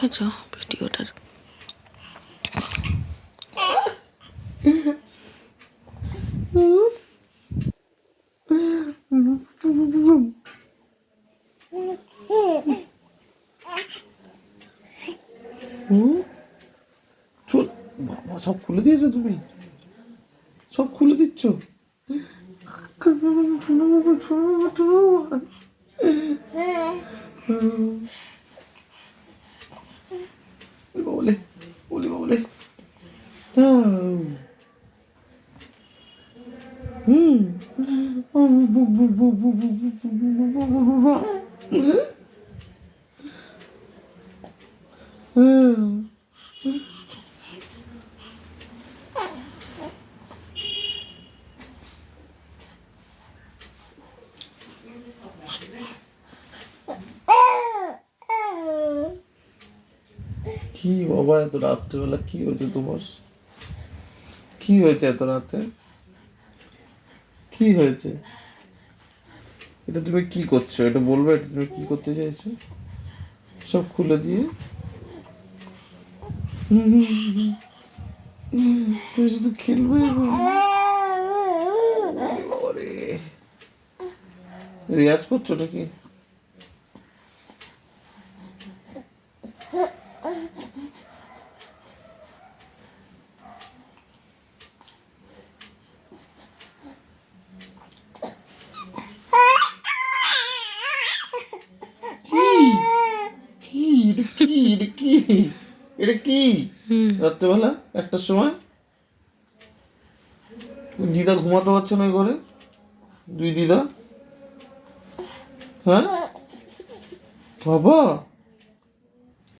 দেখেছো ভিডিওটার? বাবা, সব খুলে দিয়েছো তুমি? সব খুলে দিচ্ছ? বলে বলে বলে কি বাবা, এত রাত্রেবেলা কি হয়েছে তোমার? কি হয়েছে এত রাতে? কি হয়েছে? এটা তুমি কি করছো? এটা বলবে, এটা তুমি কি করতে চাইছো? সব খুলে দিয়ে তুমি শুধু খেলবে এখন? বাবারে, রেয়াজ করছো নাকি? কি এটা কি এটা কি এটা কি? রাত্রেবেলা একটার সময় দিদা ঘুমাতে পারছে না ঘরে? দুই দিদা? হ্যাঁ বাবা,